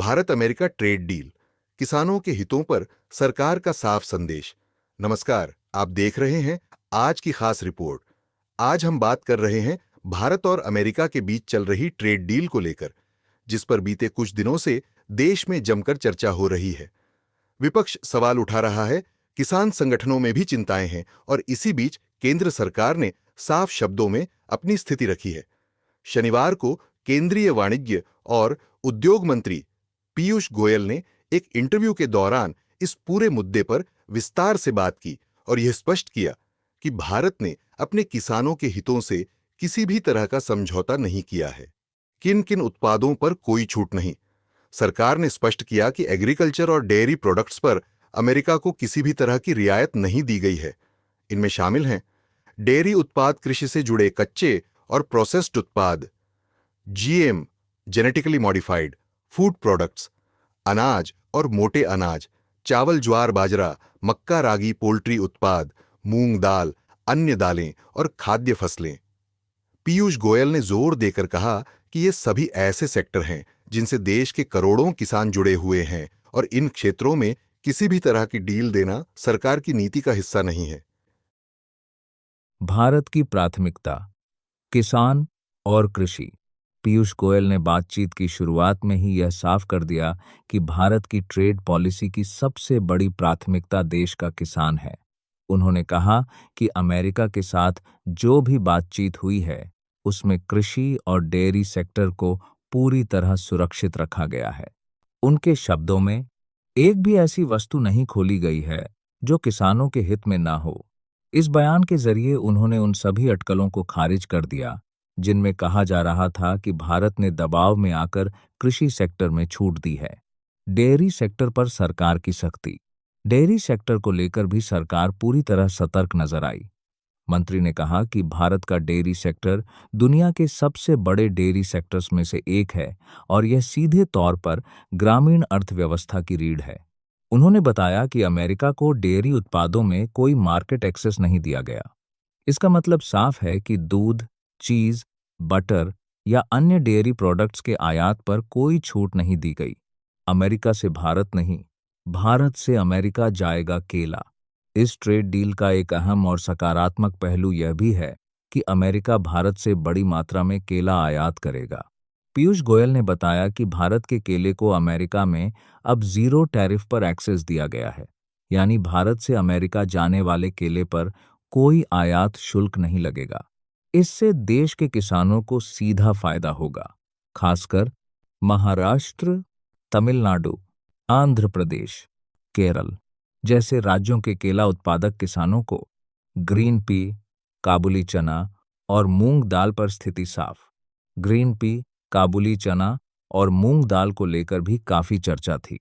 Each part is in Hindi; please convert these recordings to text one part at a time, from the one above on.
भारत अमेरिका ट्रेड डील, किसानों के हितों पर सरकार का साफ संदेश। नमस्कार, आप देख रहे हैं आज की खास रिपोर्ट। आज हम बात कर रहे हैं भारत और अमेरिका के बीच चल रही ट्रेड डील को लेकर, जिस पर बीते कुछ दिनों से देश में जमकर चर्चा हो रही है। विपक्ष सवाल उठा रहा है, किसान संगठनों में भी चिंताएं हैं और इसी बीच केंद्र सरकार ने साफ शब्दों में अपनी स्थिति रखी है। शनिवार को केंद्रीय वाणिज्य और उद्योग मंत्री पीयूष गोयल ने एक इंटरव्यू के दौरान इस पूरे मुद्दे पर विस्तार से बात की और यह स्पष्ट किया कि भारत ने अपने किसानों के हितों से किसी भी तरह का समझौता नहीं किया है। किन किन उत्पादों पर कोई छूट नहीं। सरकार ने स्पष्ट किया कि एग्रीकल्चर और डेयरी प्रोडक्ट्स पर अमेरिका को किसी भी तरह की रियायत नहीं दी गई है। इनमें शामिल हैं डेयरी उत्पाद, कृषि से जुड़े कच्चे और प्रोसेस्ड उत्पाद, GM genetically modified food products, अनाज और मोटे अनाज, चावल, ज्वार, बाजरा, मक्का, रागी, पोल्ट्री उत्पाद, मूंग दाल, अन्य दालें और खाद्य फसलें। पीयूष गोयल ने जोर देकर कहा कि ये सभी ऐसे सेक्टर हैं जिनसे देश के करोड़ों किसान जुड़े हुए हैं और इन क्षेत्रों में किसी भी तरह की डील देना सरकार की नीति का हिस्सा नहीं है। भारत की प्राथमिकता किसान और कृषि। पीयूष गोयल ने बातचीत की शुरुआत में ही यह साफ कर दिया कि भारत की ट्रेड पॉलिसी की सबसे बड़ी प्राथमिकता देश का किसान है। उन्होंने कहा कि अमेरिका के साथ जो भी बातचीत हुई है उसमें कृषि और डेयरी सेक्टर को पूरी तरह सुरक्षित रखा गया है। उनके शब्दों में, एक भी ऐसी वस्तु नहीं खोली गई है जो किसानों के हित में ना हो। इस बयान के जरिए उन्होंने उन सभी अटकलों को खारिज कर दिया जिनमें कहा जा रहा था कि भारत ने दबाव में आकर कृषि सेक्टर में छूट दी है। डेयरी सेक्टर पर सरकार की सख्ती। डेयरी सेक्टर को लेकर भी सरकार पूरी तरह सतर्क नजर आई। मंत्री ने कहा कि भारत का डेयरी सेक्टर दुनिया के सबसे बड़े डेयरी सेक्टर्स में से एक है और यह सीधे तौर पर ग्रामीण अर्थव्यवस्था की रीढ़ है। उन्होंने बताया कि अमेरिका को डेयरी उत्पादों में कोई मार्केट एक्सेस नहीं दिया गया। इसका मतलब साफ है कि दूध, चीज, बटर या अन्य डेयरी प्रोडक्ट्स के आयात पर कोई छूट नहीं दी गई। अमेरिका से भारत नहीं, भारत से अमेरिका जाएगा केला। इस ट्रेड डील का एक अहम और सकारात्मक पहलू यह भी है कि अमेरिका भारत से बड़ी मात्रा में केला आयात करेगा। पीयूष गोयल ने बताया कि भारत के केले को अमेरिका में अब जीरो टैरिफ पर एक्सेस दिया गया है, यानी भारत से अमेरिका जाने वाले केले पर कोई आयात शुल्क नहीं लगेगा। इससे देश के किसानों को सीधा फायदा होगा, खासकर महाराष्ट्र, तमिलनाडु, आंध्र प्रदेश, केरल जैसे राज्यों के केला उत्पादक किसानों को। ग्रीन पी, काबुली चना और मूंग दाल पर स्थिति साफ। ग्रीन पी, काबुली चना और मूंग दाल को लेकर भी काफी चर्चा थी।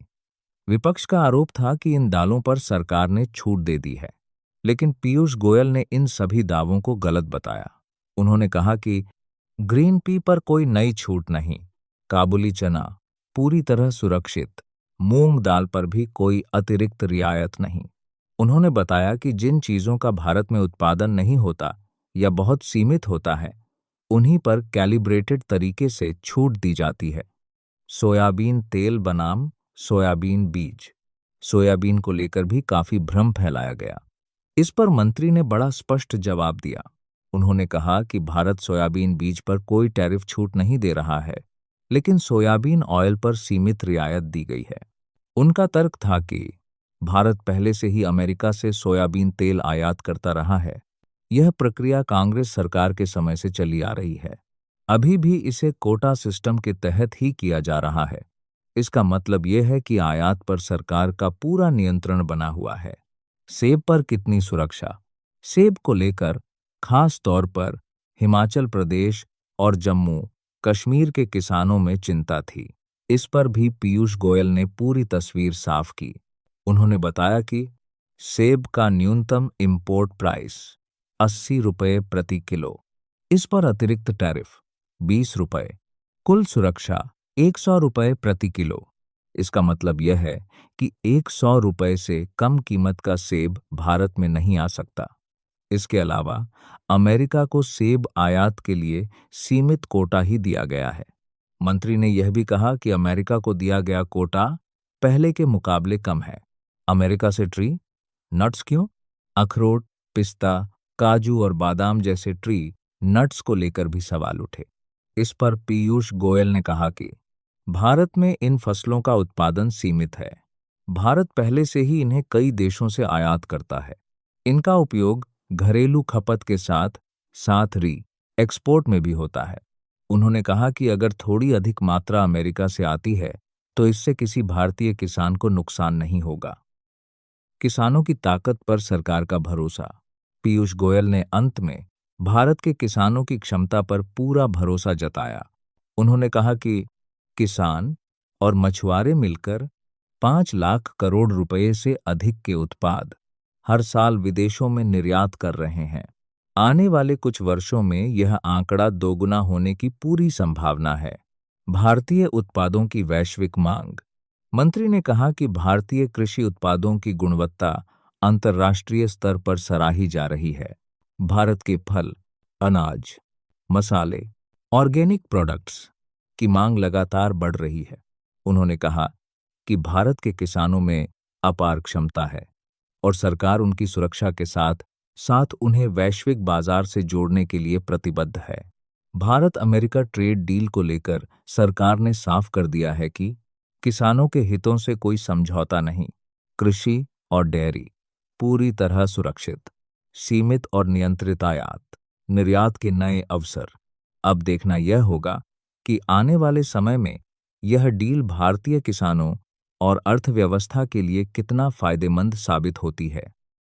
विपक्ष का आरोप था कि इन दालों पर सरकार ने छूट दे दी है, लेकिन पीयूष गोयल ने इन सभी दावों को गलत बताया। उन्होंने कहा कि ग्रीन पी पर कोई नई छूट नहीं, काबुली चना पूरी तरह सुरक्षित, मूंग दाल पर भी कोई अतिरिक्त रियायत नहीं। उन्होंने बताया कि जिन चीजों का भारत में उत्पादन नहीं होता या बहुत सीमित होता है, उन्हीं पर कैलिब्रेटेड तरीके से छूट दी जाती है। सोयाबीन तेल बनाम सोयाबीन बीज। सोयाबीन को लेकर भी काफी भ्रम फैलाया गया। इस पर मंत्री ने बड़ा स्पष्ट जवाब दिया। उन्होंने कहा कि भारत सोयाबीन बीज पर कोई टैरिफ छूट नहीं दे रहा है, लेकिन सोयाबीन ऑयल पर सीमित रियायत दी गई है। उनका तर्क था कि भारत पहले से ही अमेरिका से सोयाबीन तेल आयात करता रहा है। यह प्रक्रिया कांग्रेस सरकार के समय से चली आ रही है। अभी भी इसे कोटा सिस्टम के तहत ही किया जा रहा है। इसका मतलब यह है कि आयात पर सरकार का पूरा नियंत्रण बना हुआ है। सेब पर कितनी सुरक्षा? सेब को लेकर खास तौर पर हिमाचल प्रदेश और जम्मू कश्मीर के किसानों में चिंता थी। इस पर भी पीयूष गोयल ने पूरी तस्वीर साफ की। उन्होंने बताया कि सेब का न्यूनतम इंपोर्ट प्राइस 80 रुपये प्रति किलो, इस पर अतिरिक्त टैरिफ 20 रुपये, कुल सुरक्षा 100 रुपये प्रति किलो। इसका मतलब यह है कि 100 रुपये से कम कीमत का सेब भारत में नहीं आ सकता। इसके अलावा अमेरिका को सेब आयात के लिए सीमित कोटा ही दिया गया है। मंत्री ने यह भी कहा कि अमेरिका को दिया गया कोटा पहले के मुकाबले कम है। अमेरिका से ट्री नट्स क्यों? अखरोट, पिस्ता, काजू और बादाम जैसे ट्री नट्स को लेकर भी सवाल उठे। इस पर पीयूष गोयल ने कहा कि भारत में इन फसलों का उत्पादन सीमित है। भारत पहले से ही इन्हें कई देशों से आयात करता है। इनका उपयोग घरेलू खपत के साथ साथ एक्सपोर्ट में भी होता है। उन्होंने कहा कि अगर थोड़ी अधिक मात्रा अमेरिका से आती है तो इससे किसी भारतीय किसान को नुकसान नहीं होगा। किसानों की ताकत पर सरकार का भरोसा। पीयूष गोयल ने अंत में भारत के किसानों की क्षमता पर पूरा भरोसा जताया। उन्होंने कहा कि किसान और मछुआरे मिलकर 5 लाख करोड़ रुपए से अधिक के उत्पाद हर साल विदेशों में निर्यात कर रहे हैं। आने वाले कुछ वर्षों में यह आंकड़ा दोगुना होने की पूरी संभावना है। भारतीय उत्पादों की वैश्विक मांग। मंत्री ने कहा कि भारतीय कृषि उत्पादों की गुणवत्ता अंतर्राष्ट्रीय स्तर पर सराही जा रही है। भारत के फल, अनाज, मसाले, ऑर्गेनिक प्रोडक्ट्स की मांग लगातार बढ़ रही है। उन्होंने कहा कि भारत के किसानों में अपार क्षमता है और सरकार उनकी सुरक्षा के साथ साथ उन्हें वैश्विक बाजार से जोड़ने के लिए प्रतिबद्ध है। भारत अमेरिका ट्रेड डील को लेकर सरकार ने साफ कर दिया है कि किसानों के हितों से कोई समझौता नहीं। कृषि और डेयरी पूरी तरह सुरक्षित, सीमित और नियंत्रित आयात, निर्यात के नए अवसर। अब देखना यह होगा कि आने वाले समय में यह डील भारतीय किसानों और अर्थव्यवस्था के लिए कितना फायदेमंद साबित होती है।